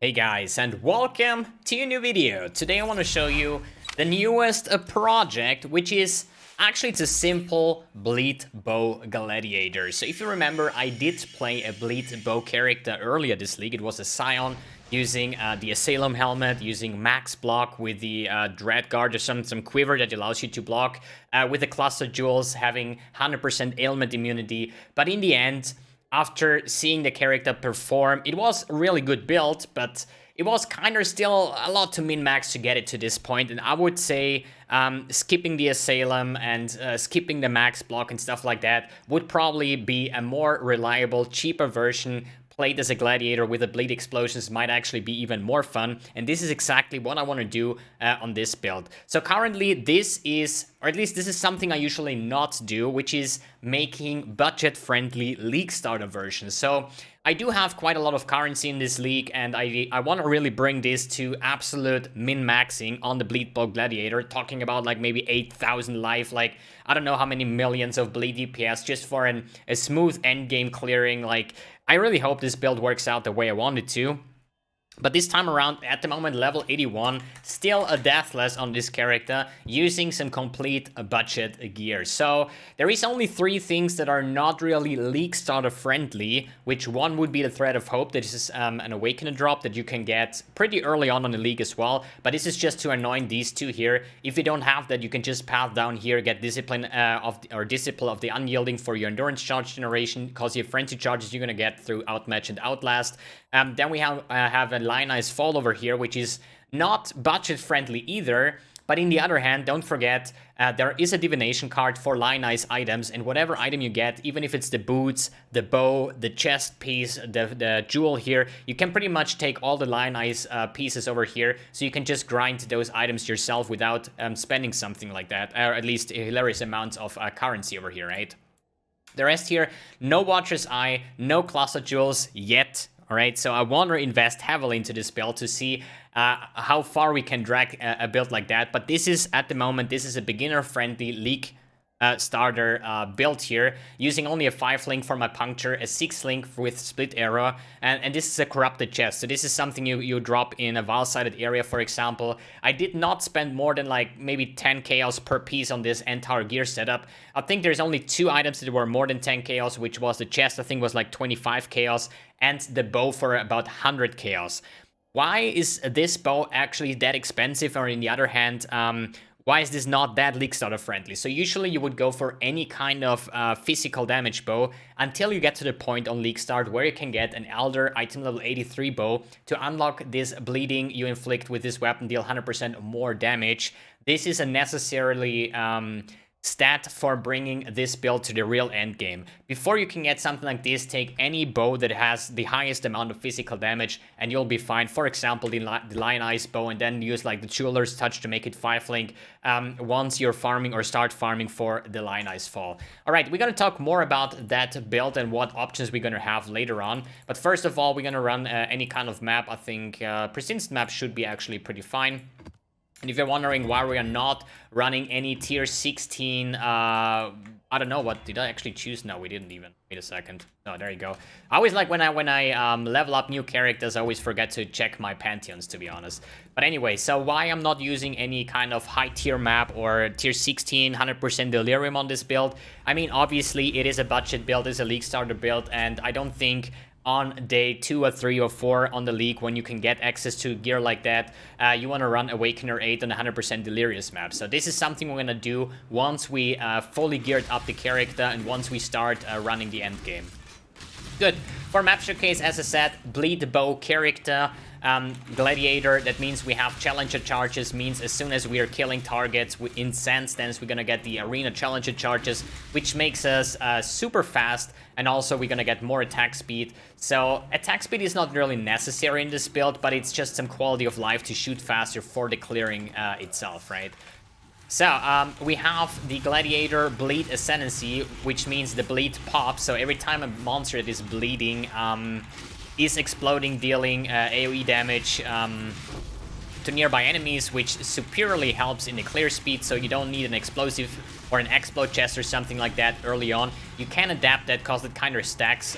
Hey guys, and welcome to a new video. Today I want to show you the newest project, which is actually it's a simple bleed bow gladiator. So if you remember, I did play a bleed bow character earlier this league. It was a Scion using the Asylum helmet, using max block with the Dread Guard or some quiver that allows you to block with the cluster jewels, having 100% ailment immunity. But in the end, after seeing the character perform, it was a really good build, but it was kind of still a lot to min-max to get it to this point. And I would say skipping the Asylum and skipping the max block and stuff like that would probably be a more reliable, cheaper version. Played as a gladiator with the bleed explosions might actually be even more fun, and this is exactly what I want to do on this build. So currently this is, or at least this is something I usually not do, which is making budget-friendly league starter versions. So I do have quite a lot of currency in this league, and I want to really bring this to absolute min-maxing on the bleed bow gladiator, talking about like maybe 8,000 life, like I don't know how many millions of bleed DPS just for a smooth endgame clearing. Like, I really hope this build works out the way I want it to. But this time around, at the moment, level 81, still a deathless on this character, using some complete budget gear. So there is only 3 things that are not really league starter friendly, which one would be the Thread of Hope. That is an Awakener drop that you can get pretty early on the league as well. But this is just to anoint these 2 here. If you don't have that, you can just path down here, get Discipline Disciple of the Unyielding for your Endurance charge generation, because your Frenzy charges you're going to get through Outmatch and Outlast. Then we have a Lionized Fall over here, which is not budget-friendly either. But in the other hand, don't forget, there is a Divination card for Lionized items, and whatever item you get, even if it's the boots, the bow, the chest piece, the jewel here, you can pretty much take all the Lionized pieces over here, so you can just grind those items yourself without spending something like that, or at least hilarious amounts of currency over here, right? The rest here, no Watcher's Eye, no Cluster Jewels yet. Alright, so I want to invest heavily into this build to see how far we can drag a build like that. But this is, at the moment, this is a beginner-friendly league starter build here, using only a 5-link for my Puncture, a 6-link with Split Arrow, and this is a Corrupted Chest. So this is something you drop in a Vile-sided area, for example. I did not spend more than like maybe 10 chaos per piece on this entire gear setup. I think there's only 2 items that were more than 10 chaos, which was the chest, I think was like 25 chaos, and the bow for about 100 chaos. Why is this bow actually that expensive? Or in the other hand, why is this not that league starter friendly? So usually you would go for any kind of physical damage bow until you get to the point on league start where you can get an Elder item level 83 bow to unlock this bleeding you inflict with this weapon, deal 100% more damage. This is a necessarily stat for bringing this build to the real end game. Before you can get something like this, take any bow that has the highest amount of physical damage and you'll be fine. For example, the Lionized bow, and then use like the Jeweler's Touch to make it 5-link once you're farming or start farming for the Lionized Fall. Alright, we're gonna talk more about that build and what options we're gonna have later on. But first of all, we're gonna run any kind of map. I think Precision map should be actually pretty fine. And if you're wondering why we are not running any tier 16, I don't know, what did I actually choose? No, we didn't even. Wait a second. Oh, there you go. I always like when I level up new characters, I always forget to check my pantheons, to be honest. But anyway, so why I'm not using any kind of high tier map or tier 16, 100% delirium on this build? I mean, obviously it is a budget build, it's a league starter build, and I don't think on day 2 or 3 or 4 on the league, when you can get access to gear like that, you want to run Awakener 8 on a 100% Delirious map. So this is something we're going to do once we fully geared up the character and once we start running the end game. Good. For map showcase, as I said, bleed bow character, gladiator. That means we have challenger charges, means as soon as we are killing targets in Sand Stance, we're gonna get the arena challenger charges, which makes us super fast, and also we're gonna get more attack speed. So attack speed is not really necessary in this build, but it's just some quality of life to shoot faster for the clearing itself, right? So, we have the Gladiator Bleed Ascendancy, which means the bleed pops. So every time a monster that is bleeding is exploding, dealing AoE damage to nearby enemies, which superiorly helps in the clear speed, so you don't need an explosive or an explode chest or something like that early on. You can adapt that because it kind of stacks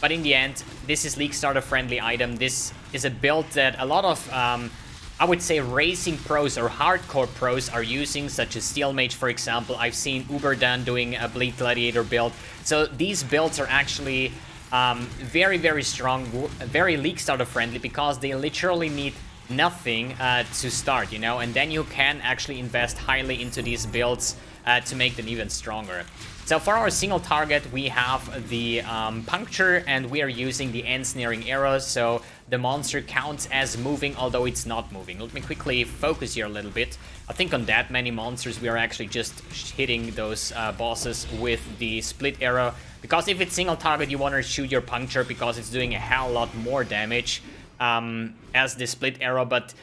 But in the end, this is League Starter friendly item. This is a build that a lot of, I would say, racing pros or hardcore pros are using, such as Steel Mage, for example. I've seen Uberdan doing a Bleed Gladiator build. So these builds are actually very, very strong, very League Starter friendly, because they literally need nothing to start, you know, and then you can actually invest highly into these builds to make them even stronger. So for our single target, we have the puncture, and we are using the ensnaring arrows, so the monster counts as moving, although it's not moving. Let me quickly focus here a little bit. I think on that many monsters, we are actually just hitting those bosses with the split arrow, because if it's single target, you want to shoot your puncture, because it's doing a hell lot more damage as the split arrow. But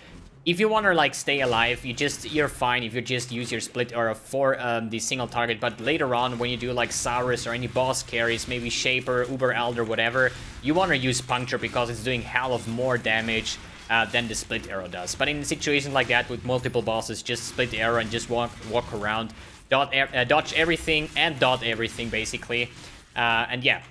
if you want to like stay alive, you're fine if you just use your split arrow for the single target. But later on, when you do like Saurus or any boss carries, maybe Shaper, Uber Elder, whatever, you want to use puncture, because it's doing hell of more damage than the split arrow does. But in situations like that with multiple bosses, just split arrow and just walk around, dodge everything and dot everything basically. And yeah.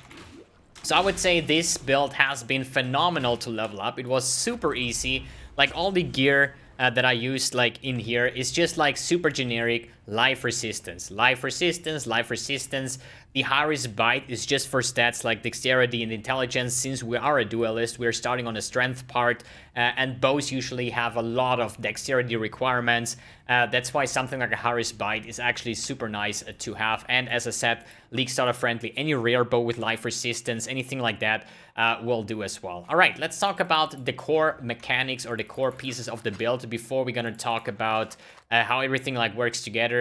So I would say this build has been phenomenal to level up. It was super easy. Like all the gear that I used like in here is just like super generic life resistance. Life resistance, life resistance. The Harris Bite is just for stats like dexterity and intelligence. Since we are a duelist, we're starting on a strength part, and bows usually have a lot of dexterity requirements. That's why something like a Harris Bite is actually super nice to have. And as I said, League Starter friendly. Any rare bow with life resistance, anything like that will do as well. All right, let's talk about the core mechanics or the core pieces of the build before we're gonna talk about how everything like works together.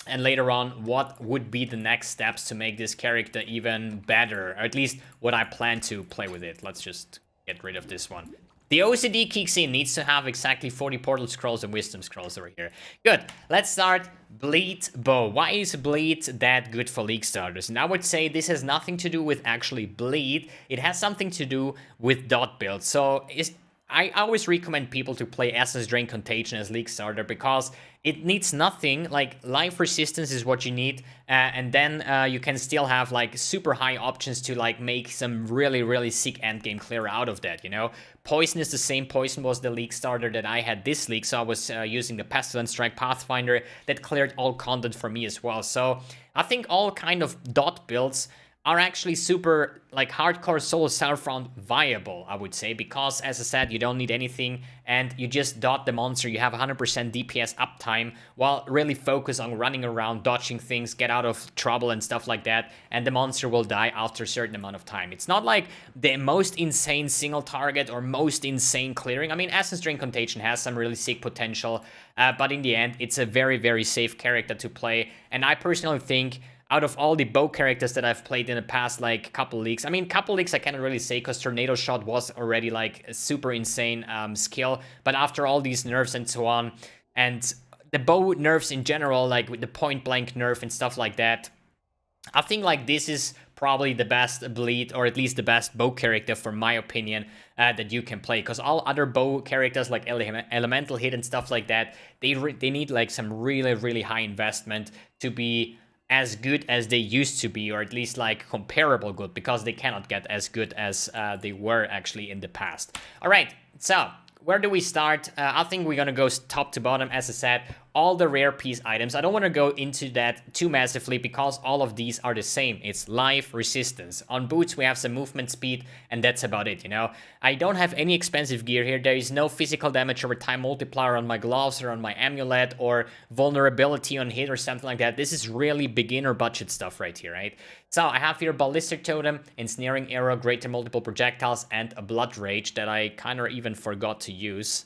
And later on, what would be the next steps to make this character even better? Or at least what I plan to play with it. Let's just get rid of this one. The OCD kicks in, needs to have exactly 40 portal scrolls and wisdom scrolls over here. Good, let's start Bleed Bow. Why is Bleed that good for League starters? And I would say this has nothing to do with actually Bleed. It has something to do with dot build. So I always recommend people to play Essence Drain Contagion as League starter, because it needs nothing. Like life resistance is what you need, and then you can still have like super high options to like make some really sick endgame clear out of that, you know. Poison is the same. Poison was the League starter that I had this league, so I was using the Pestilence Strike Pathfinder that cleared all content for me as well. So I think all kind of dot builds are actually super like hardcore solo Southbound viable, I would say, because as I said, you don't need anything and you just dot the monster. You have 100% DPS uptime while really focus on running around, dodging things, get out of trouble and stuff like that, and the monster will die after a certain amount of time. It's not like the most insane single target or most insane clearing. I mean, Essence Drain Contagion has some really sick potential, but in the end, it's a very safe character to play, and I personally think out of all the bow characters that I've played in the past, like, couple leagues, I mean, couple leagues I cannot really say, because Tornado Shot was already, like, a super insane skill, but after all these nerfs and so on, and the bow nerfs in general, like, with the point-blank nerf and stuff like that, I think, like, this is probably the best bleed, or at least the best bow character, for my opinion, that you can play, because all other bow characters, like Elemental Hit and stuff like that, they need, like, some really high investment to be as good as they used to be, or at least like comparable good, because they cannot get as good as they were actually in the past. All right, so where do we start? I think we're gonna go top to bottom, as I said. All the rare piece items, I don't want to go into that too massively, because all of these are the same. It's life resistance. On boots we have some movement speed, and that's about it, you know. I don't have any expensive gear here. There is no physical damage over time multiplier on my gloves or on my amulet, or vulnerability on hit or something like that. This is really beginner budget stuff right here, right? So I have here Ballistic Totem, Ensnaring Arrow, Greater Multiple Projectiles, and a Blood Rage that I kind of even forgot to use.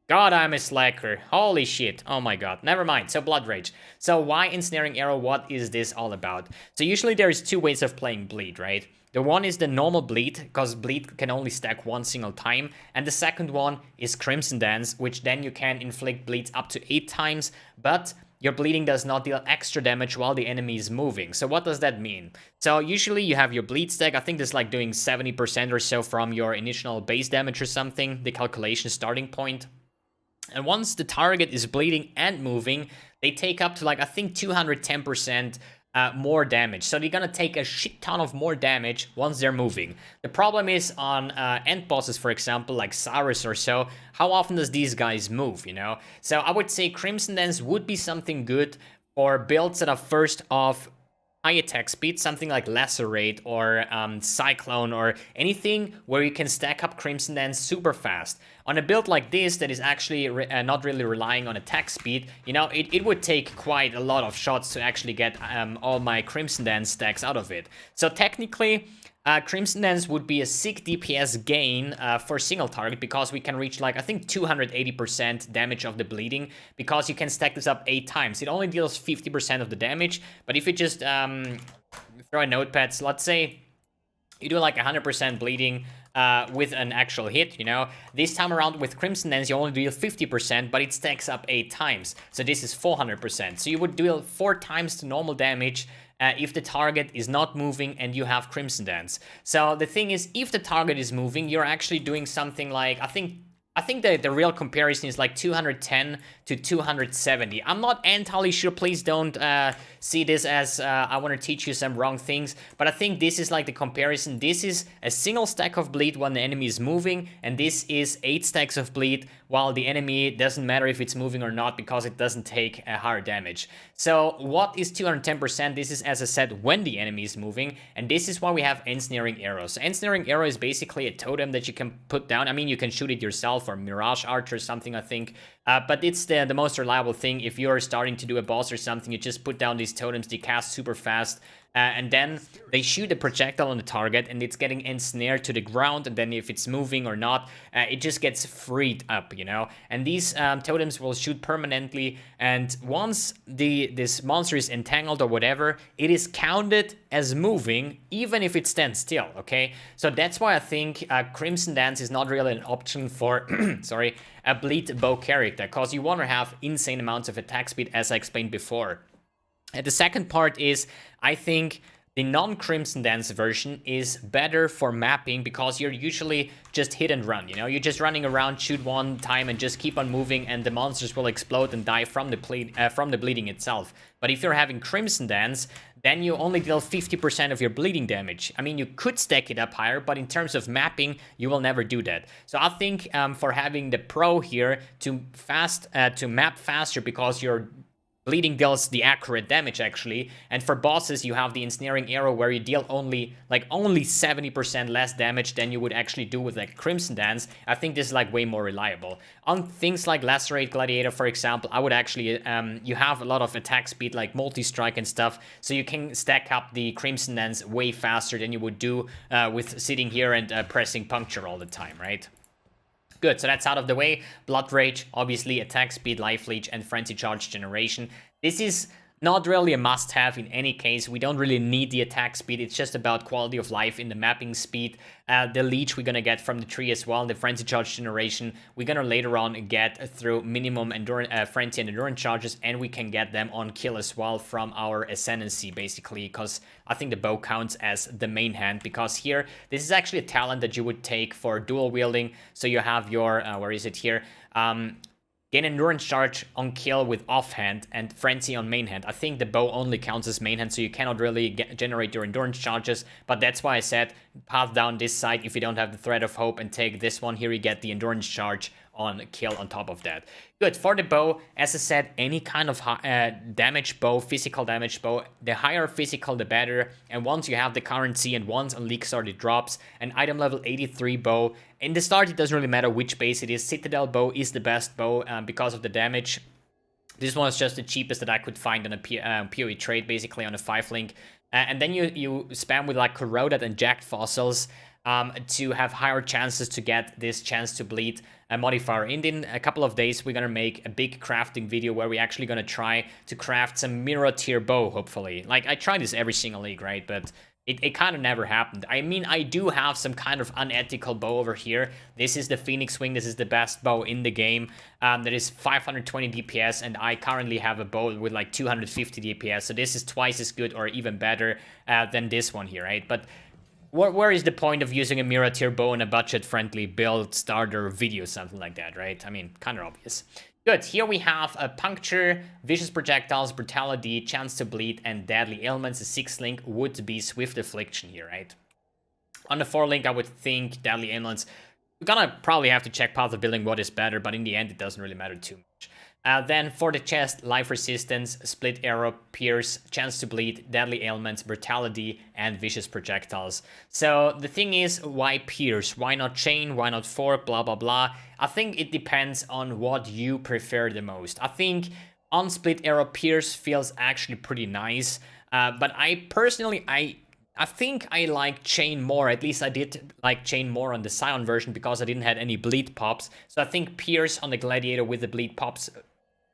God, I'm a slacker. Holy shit. Oh my god. Never mind. So Blood Rage. So why Ensnaring Arrow? What is this all about? So usually there's two ways of playing Bleed, right? The one is the normal Bleed, because Bleed can only stack one single time. And the second one is Crimson Dance, which then you can inflict bleeds up to 8 times, but your bleeding does not deal extra damage while the enemy is moving. So what does that mean? So usually you have your bleed stack. I think that's like doing 70% or so from your initial base damage or something, the calculation starting point. And once the target is bleeding and moving, they take up to, like, I think 210% more damage. So they're gonna take a shit ton of more damage once they're moving. The problem is on end bosses, for example, like Cyrus or so, how often does these guys move, you know? So I would say Crimson Dance would be something good for builds that are first off high attack speed, something like Lacerate or Cyclone or anything where you can stack up Crimson Dance super fast. On a build like this that is actually not really relying on attack speed, you know, it would take quite a lot of shots to actually get all my Crimson Dance stacks out of it. So technically, Crimson Dance would be a sick DPS gain for single target because we can reach like, I think 280% damage of the bleeding because you can stack this up 8 times. It only deals 50% of the damage, but if you just throw a notepad, so let's say you do like 100% bleeding with an actual hit, you know. This time around with Crimson Dance, you only deal 50%, but it stacks up 8 times. So this is 400%. So you would deal 4 times the normal damage if the target is not moving and you have Crimson Dance. So the thing is, if the target is moving, you're actually doing something like, I think the real comparison is like 210 to 270. I'm not entirely sure, please don't see this as I want to teach you some wrong things, but I think this is like the comparison. This is a single stack of bleed when the enemy is moving, and this is 8 stacks of bleed while the enemy doesn't matter if it's moving or not because it doesn't take a higher damage. So what is 210%? This is, as I said, when the enemy is moving, and this is why we have Ensnaring Arrow. So Ensnaring Arrow is basically a totem that you can put down. I mean, you can shoot it yourself or Mirage Archer or something, I think. But it's the most reliable thing. If you're starting to do a boss or something, you just put down these totems, they cast super fast, and then they shoot a projectile on the target, and it's getting ensnared to the ground, and then if it's moving or not, it just gets freed up, you know? And these totems will shoot permanently, and once this monster is entangled or whatever, it is counted as moving, even if it stands still, okay? So that's why I think Crimson Dance is not really an option for, sorry, a bleed bow character, because you want to have insane amounts of attack speed, as I explained before. And the second part is, I think the non-Crimson Dance version is better for mapping because you're usually just hit and run, you know? You're just running around, shoot one time, and just keep on moving, and the monsters will explode and die from the bleeding itself. But if you're having Crimson Dance, then you only deal 50% of your bleeding damage. I mean, you could stack it up higher, but in terms of mapping, you will never do that. So I think for having the pro here to map faster because you're bleeding deals the accurate damage, actually. And for bosses, you have the Ensnaring Arrow where you deal only 70% less damage than you would actually do with like Crimson Dance. I think this is like way more reliable. On things like Lacerate, Gladiator, for example, I would actually, you have a lot of attack speed like multi-strike and stuff, so you can stack up the Crimson Dance way faster than you would do with sitting here and pressing puncture all the time, right? Good, so that's out of the way. Blood Rage, obviously, attack speed, life leech, and frenzy charge generation. This is not really a must-have in any case. We don't really need the attack speed. It's just about quality of life in the mapping speed. The leech we're gonna get from the tree as well. The frenzy charge generation we're gonna later on get through minimum endurance, frenzy and endurance charges, and we can get them on kill as well from our Ascendancy, basically, because I think the bow counts as the main hand, because here this is actually a talent that you would take for dual wielding. So you have your where is it here? Gain endurance charge on kill with offhand and frenzy on main hand. I think the bow only counts as main hand, so you cannot really generate your endurance charges, but that's why I said path down this side if you don't have the Thread of Hope and take this one. Here you get the endurance charge on kill on top of that. Good, for the bow, as I said, any kind of damage bow, physical damage bow, the higher physical the better, and once you have the currency and once on League Start it drops, an item level 83 bow. In the start it doesn't really matter which base it is. Citadel bow is the best bow because of the damage. This one is just the cheapest that I could find on a PoE trade, basically on a 5-link. And then you spam with like Corroded and Jacked Fossils to have higher chances to get this chance to bleed a modifier. In a couple of days, we're gonna make a big crafting video where we're actually gonna try to craft some mirror tier bow, hopefully. Like, I try this every single league, right? But it kind of never happened. I mean, I do have some kind of unethical bow over here. This is the Phoenix Wing. This is the best bow in the game. That is 520 DPS, and I currently have a bow with like 250 DPS. So this is twice as good or even better than this one here, right? But where is the point of using a mirror tier bow in a budget-friendly build starter video, something like that, right? I mean, kind of obvious. Good, here we have a Puncture, Vicious Projectiles, Brutality, Chance to Bleed, and Deadly Ailments. A 6th link would be Swift Affliction here, right? On the 4 link, I would think Deadly Ailments. We're gonna probably have to check Path of Building what is better, but in the end, it doesn't really matter too much. Then for the chest, Life Resistance, Split Arrow, Pierce, Chance to Bleed, Deadly Ailments, Brutality, and Vicious Projectiles. So the thing is, why Pierce? Why not Chain? Why not Fork? Blah, blah, blah. I think it depends on what you prefer the most. I think on Split Arrow, Pierce feels actually pretty nice. But I personally, I think I like Chain more. At least I did like Chain more on the Scion version because I didn't have any bleed pops. So I think Pierce on the Gladiator with the bleed pops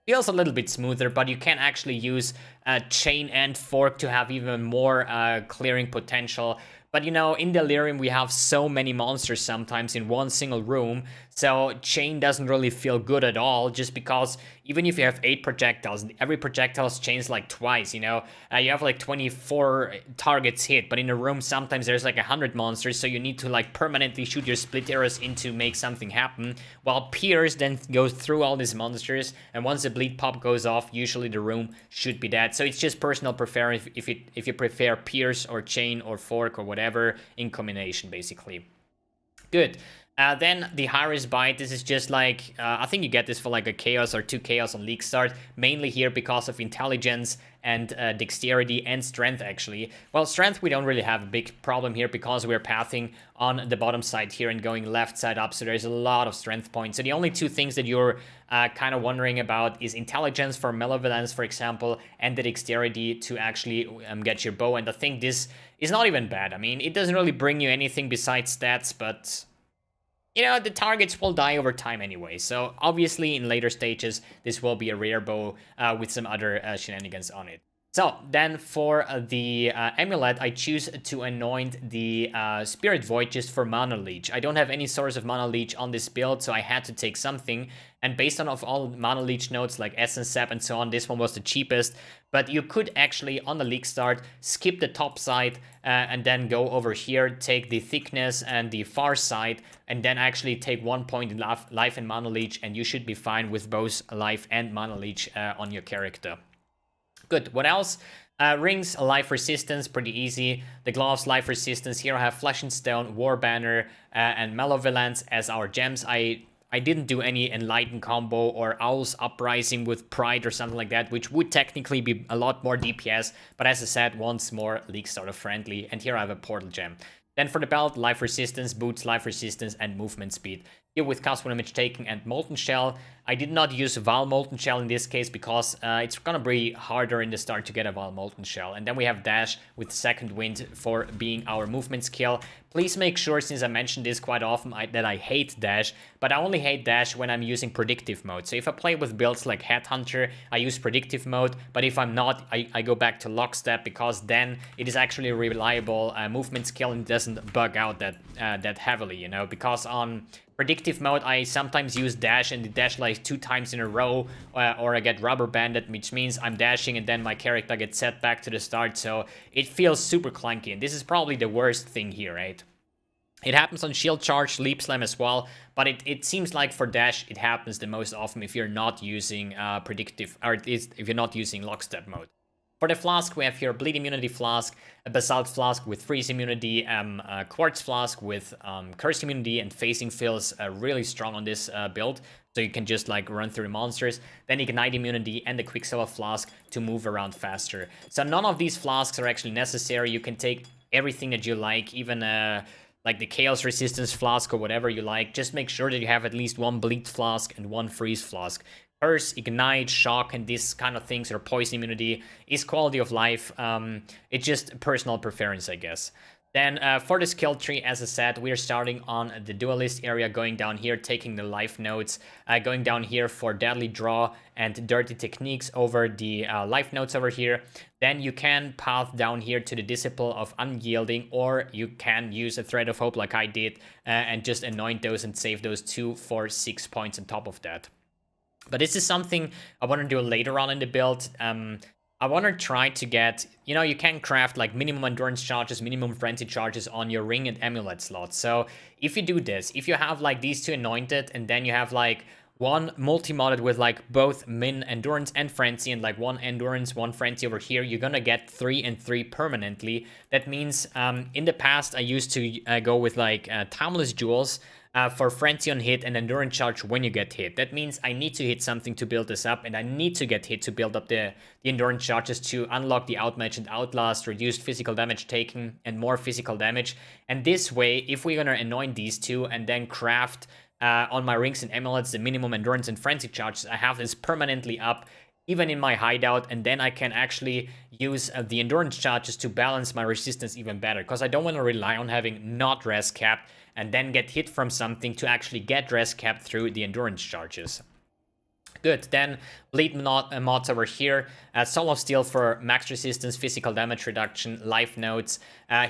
feels a little bit smoother, but you can actually use Chain and Fork to have even more clearing potential. But you know, in Delirium we have so many monsters sometimes in one single room, so Chain doesn't really feel good at all, just because even if you have 8 projectiles, every projectile chains like twice, you know? You have like 24 targets hit, but in a room sometimes there's like 100 monsters, so you need to like permanently shoot your split arrows in to make something happen, while Pierce then goes through all these monsters, and once the bleed pop goes off, usually the room should be dead. So it's just personal preference if you prefer Pierce or Chain or Fork or whatever in combination, basically. Good. Then the High-Risk Bite, this is just like, I think you get this for like a Chaos or 2 Chaos on League Start, mainly here because of Intelligence and Dexterity and Strength, actually. Well, Strength we don't really have a big problem here because we're pathing on the bottom side here and going left side up, so there's a lot of Strength points. So the only 2 things that you're kind of wondering about is Intelligence for Malevolence, for example, and the Dexterity to actually get your bow, and I think this is not even bad. I mean, it doesn't really bring you anything besides stats, but you know, the targets will die over time anyway, so obviously in later stages, this will be a rare bow with some other shenanigans on it. So then for the Amulet, I choose to anoint the Spirit Void just for Mana Leech. I don't have any source of Mana Leech on this build, so I had to take something. And based on all Mana Leech nodes like Essence Sap and so on, this one was the cheapest. But you could actually, on the League Start, skip the top side and then go over here, take the Thickness and the far side, and then actually take 1 point in life and Mana Leech, and you should be fine with both life and Mana Leech on your character. Good, what else? Rings, Life Resistance, pretty easy. The Gloves, Life Resistance. Here I have Flesh and Stone, War Banner, and Malevolence as our gems. I didn't do any Enlighten combo or Owl's Uprising with Pride or something like that, which would technically be a lot more DPS, but as I said, once more, League Starter friendly. And here I have a Portal Gem. Then for the belt, Life Resistance, Boots, Life Resistance, and Movement Speed. Here with Cast One Image Taking and Molten Shell. I did not use Val Molten Shell in this case because it's gonna be harder in the start to get a Val Molten Shell. And then we have Dash with Second Wind for being our movement skill. Please make sure, since I mentioned this quite often, that I hate Dash, but I only hate Dash when I'm using Predictive mode. So if I play with builds like Headhunter, I use Predictive mode, but if I'm not, I go back to Lockstep because then it is actually a reliable movement skill and doesn't bug out that heavily, you know, because on Predictive mode, I sometimes use dash and dash like 2 times in a row, or I get rubber banded, which means I'm dashing and then my character gets set back to the start, so it feels super clunky, and this is probably the worst thing here, right? It happens on Shield Charge, Leap Slam as well, but it seems like for dash it happens the most often if you're not using predictive, or at least if you're not using Lockstep mode. For the Flask, we have here Bleed Immunity Flask, a Basalt Flask with Freeze Immunity, a Quartz Flask with Curse Immunity, and Phasing feels really strong on this build, so you can just like run through monsters. Then Ignite Immunity and the Quicksilver Flask to move around faster. So none of these flasks are actually necessary. You can take everything that you like, even like the Chaos Resistance Flask or whatever you like. Just make sure that you have at least 1 Bleed Flask and 1 Freeze Flask. Curse, Ignite, Shock, and these kind of things, or Poison Immunity, is quality of life. It's just personal preference, I guess. Then for the skill tree, as I said, we're starting on the Duelist area, going down here, taking the life nodes, going down here for Deadly Draw and Dirty Techniques over the life nodes over here. Then you can path down here to the Disciple of Unyielding, or you can use a Thread of Hope like I did, and just anoint those and save those 2 for 6 points on top of that. But this is something I want to do later on in the build. I want to try to get, you know, you can craft like minimum endurance charges, minimum frenzy charges on your ring and amulet slots. So if you do this, if you have like these 2 anointed and then you have like one multi-modded with like both min endurance and frenzy, and like one endurance, one frenzy over here, you're gonna get 3 and 3 permanently. That means in the past I used to go with like timeless jewels for frenzy on hit and endurance charge when you get hit. That means I need to hit something to build this up, and I need to get hit to build up the endurance charges to unlock the outmatch and outlast, reduced physical damage taken, and more physical damage. And this way, if we're gonna anoint these two and then craft on my rings and amulets the minimum endurance and frenzy charges, I have this permanently up even in my hideout, and then I can actually use the endurance charges to balance my resistance even better, because I don't want to rely on having not res capped and then get hit from something to actually get res capped through the endurance charges. Good, then bleed mods over here. Soul of Steel for max resistance, physical damage reduction, life nodes.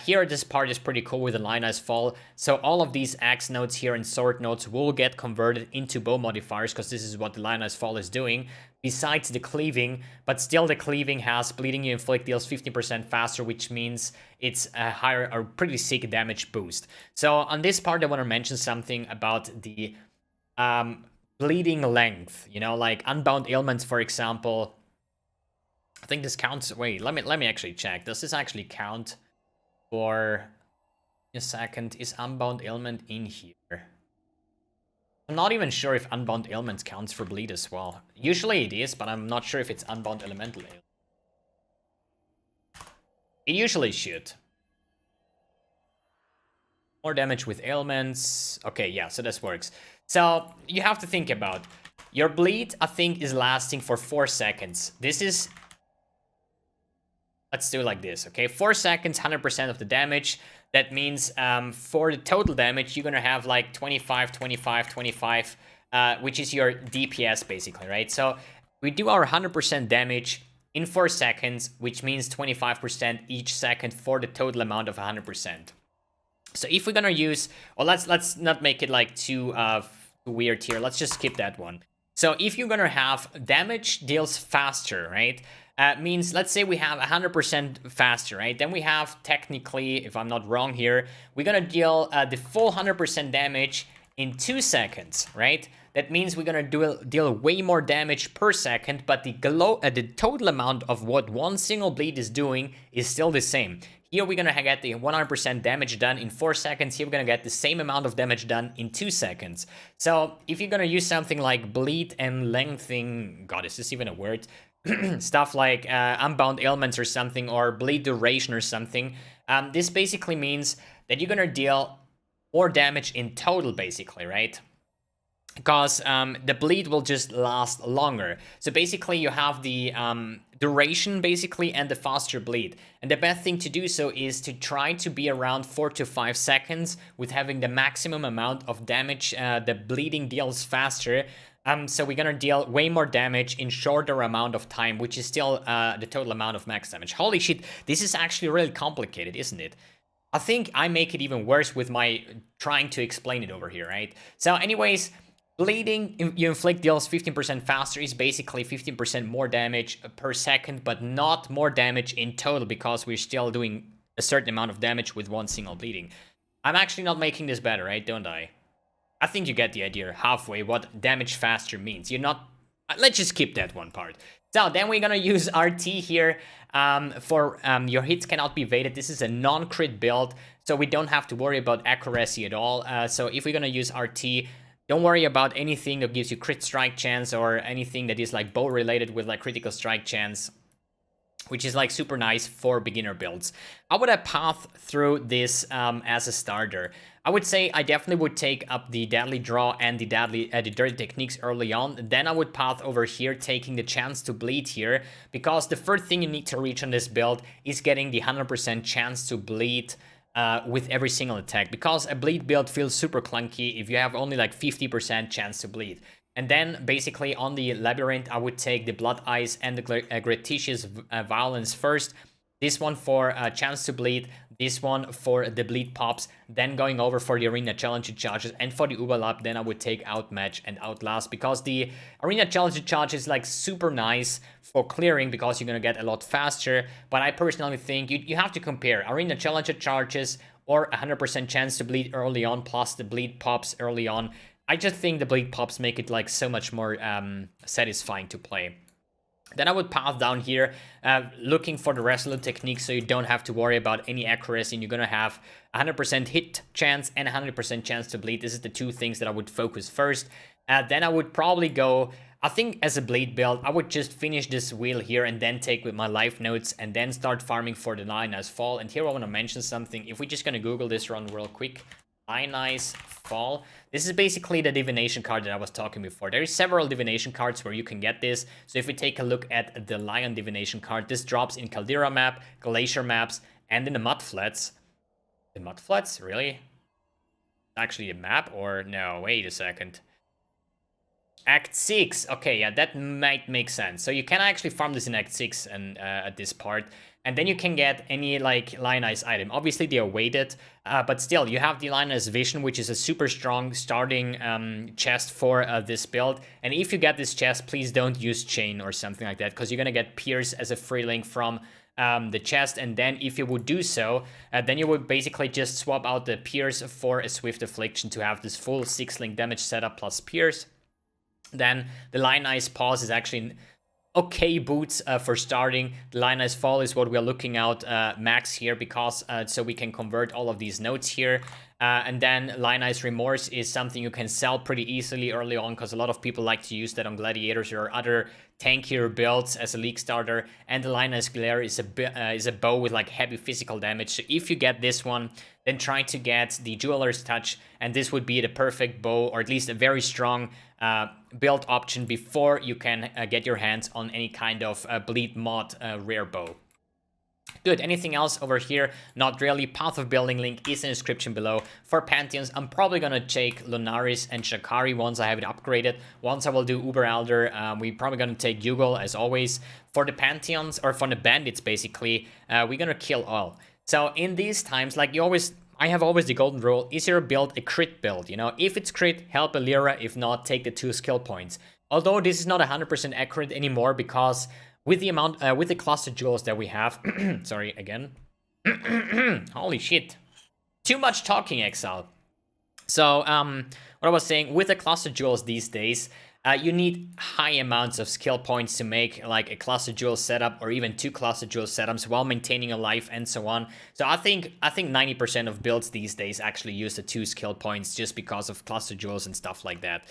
Here this part is pretty cool with the Lioness Fall. So all of these axe nodes here and sword nodes will get converted into bow modifiers, because this is what the Lioness Fall is doing. Besides the cleaving, but still the cleaving has bleeding you inflict deals 50% faster, which means it's a higher or pretty sick damage boost. So on this part I want to mention something about the bleeding length, you know, like Unbound Ailments, for example. I think this counts. Wait, let me actually check. Does this actually count for a second? Is Unbound Ailment in here? I'm not even sure if Unbound Ailments counts for bleed as well. Usually it is, but I'm not sure if it's Unbound Elemental Ailment. It usually should. More damage with ailments. Okay, yeah, so this works. So you have to think about your bleed, I think, is lasting for 4 seconds. This is... Let's do it like this, okay? 4 seconds, 100% of the damage. That means for the total damage, you're gonna have like 25, 25, 25, which is your DPS basically, right? So we do our 100% damage in 4 seconds, which means 25% each second for the total amount of 100%. So if we're gonna use, well, let's not make it like too weird here. Let's just skip that one. So if you're gonna have damage deals faster, right? Means, let's say we have 100% faster, right? Then we have, technically, if I'm not wrong here, we're gonna deal the full 100% damage in 2 seconds, right? That means we're gonna deal way more damage per second, but the total amount of what one single bleed is doing is still the same. Here we're gonna get the 100% damage done in 4 seconds. Here we're gonna get the same amount of damage done in 2 seconds. So if you're gonna use something like bleed and lengthening, God, is this even a word? Stuff like Unbound Ailments or something, or bleed duration or something, this basically means that you're gonna deal more damage in total, basically, right? Because the bleed will just last longer. So basically you have the duration basically and the faster bleed. And the best thing to do so is to try to be around 4 to 5 seconds with having the maximum amount of damage the bleeding deals faster. So we're gonna deal way more damage in shorter amount of time, which is still the total amount of max damage. Holy shit, this is actually really complicated, isn't it? I think I make it even worse with my trying to explain it over here, right? So anyways, bleeding you inflict deals 15% faster is basically 15% more damage per second, but not more damage in total, because we're still doing a certain amount of damage with one single bleeding. I'm actually not making this better, right? Don't I? I think you get the idea halfway what damage faster means. You're not... Let's just skip that one part. So then we're gonna use RT here for your hits cannot be evaded. This is a non-crit build, so we don't have to worry about accuracy at all. So if we're gonna use RT, don't worry about anything that gives you crit strike chance or anything that is like bow related with like critical strike chance, which is like super nice for beginner builds. How would I path through this as a starter? I would say I definitely would take up the Deadly Draw and the Dirty Techniques early on. Then I would path over here, taking the chance to bleed here, because the first thing you need to reach on this build is getting the 100% chance to bleed with every single attack, because a bleed build feels super clunky if you have only like 50% chance to bleed. And then basically on the Labyrinth, I would take the Blood Eyes and the Gratuitous Violence first. This one for a chance to bleed, this one for the bleed pops, then going over for the Arena Challenge charges, and for the Uber then I would take Outmatch and Outlast, because the Arena Challenge charge is like super nice for clearing, because you're gonna get a lot faster. But I personally think you have to compare Arena Challenge charges or 100% chance to bleed early on plus the bleed pops early on. I just think the bleed pops make it like so much more satisfying to play. Then I would path down here, looking for the resolute technique so you don't have to worry about any accuracy, and you're gonna have 100% hit chance and 100% chance to bleed. This is the two things that I would focus first. Then I would probably go, I think as a bleed build, I would just finish this wheel here and then take with my life notes and then start farming for the Lionized Fall. And here I want to mention something. If we're just gonna Google this run real quick, Lionized Fall. This is basically the divination card that I was talking before. There is several divination cards where you can get this. So if we take a look at the Lion divination card, this drops in Caldera map, Glacier maps, and in the Mud Flats. The Mud Flats? Really? Actually a map? Or no, wait a second. Act 6. Okay, yeah, that might make sense. So you can actually farm this in Act 6 and at this part. And then you can get any, like, Lionized item. Obviously, they are weighted, but still, you have the Lionized Vision, which is a super strong starting chest for this build. And if you get this chest, please don't use Chain or something like that, because you're gonna get Pierce as a free link from the chest. And then if you would do so, then you would basically just swap out the Pierce for a Swift Affliction to have this full 6-link damage setup plus Pierce. Then the Lionized Pause is actually okay boots for starting. The Lionized Fall is what we're looking out max here, because so we can convert all of these notes here. And then Lionized Remorse is something you can sell pretty easily early on, because a lot of people like to use that on Gladiators or other tankier builds as a league starter. And the Lionized Glare is a bow with like heavy physical damage. So if you get this one, then try to get the Jeweler's Touch, and this would be the perfect bow, or at least a very strong build option before you can get your hands on any kind of bleed mod rare bow. Good, anything else over here? Not really. Path of Building link is in the description below. For Pantheons, I'm probably gonna take Lunaris and Shakari once I have it upgraded. Once I will do Uber Elder, we're probably gonna take Yugal as always. For the Pantheons, or for the Bandits basically, we're gonna kill all. So in these times, like I have always the golden rule, is your build a crit build? You know, if it's crit, help a Lyra, if not, take the 2 skill points. Although this is not 100% accurate anymore, because with the amount, with the cluster jewels that we have, sorry, again, holy shit, too much talking, Exile. So, what I was saying, with the cluster jewels these days, you need high amounts of skill points to make like a cluster jewel setup, or even 2 cluster jewel setups while maintaining a life and so on. So I think 90% of builds these days actually use the 2 skill points just because of cluster jewels and stuff like that.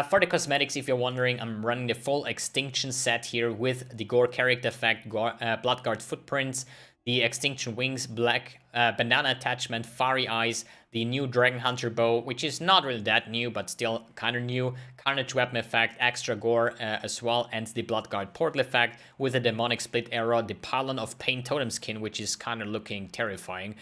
For the cosmetics, if you're wondering, I'm running the full Extinction set here with the Gore character effect, Bloodguard Footprints, the Extinction Wings, Black Bandana Attachment, Fiery Eyes, the new Dragon Hunter Bow, which is not really that new, but still kind of new, Carnage Weapon effect, extra Gore as well, and the Bloodguard Portal effect with the Demonic Split Arrow, the Pylon of Pain Totem Skin, which is kind of looking terrifying.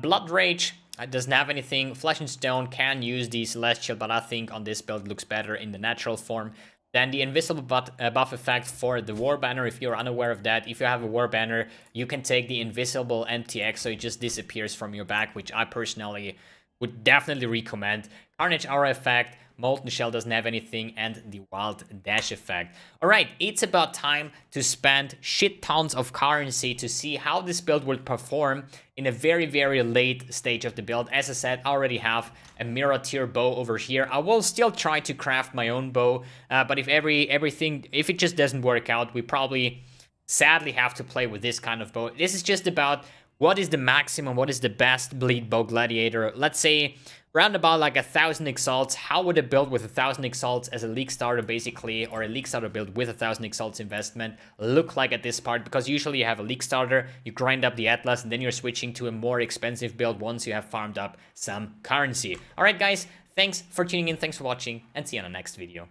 Blood Rage doesn't have anything. Flesh and Stone can use the Celestial, but I think on this build looks better in the natural form. Then the invisible buff effect for the War Banner, if you're unaware of that. If you have a War Banner, you can take the invisible MTX, so it just disappears from your back, which I personally would definitely recommend. Carnage Aura effect, Molten Shell doesn't have anything, and the Wild Dash effect. Alright, it's about time to spend shit tons of currency to see how this build will perform in a very, very late stage of the build. As I said, I already have a Mirror tier bow over here. I will still try to craft my own bow, but if if it just doesn't work out, we probably sadly have to play with this kind of bow. This is just about what is the maximum, what is the best bleed bow gladiator. Let's say round about like 1,000 exalts. How would a build with 1,000 exalts as a league starter basically, or a league starter build with 1,000 exalts investment look like at this part? Because usually you have a league starter, you grind up the Atlas, and then you're switching to a more expensive build once you have farmed up some currency. Alright guys, thanks for tuning in, thanks for watching, and see you on the next video.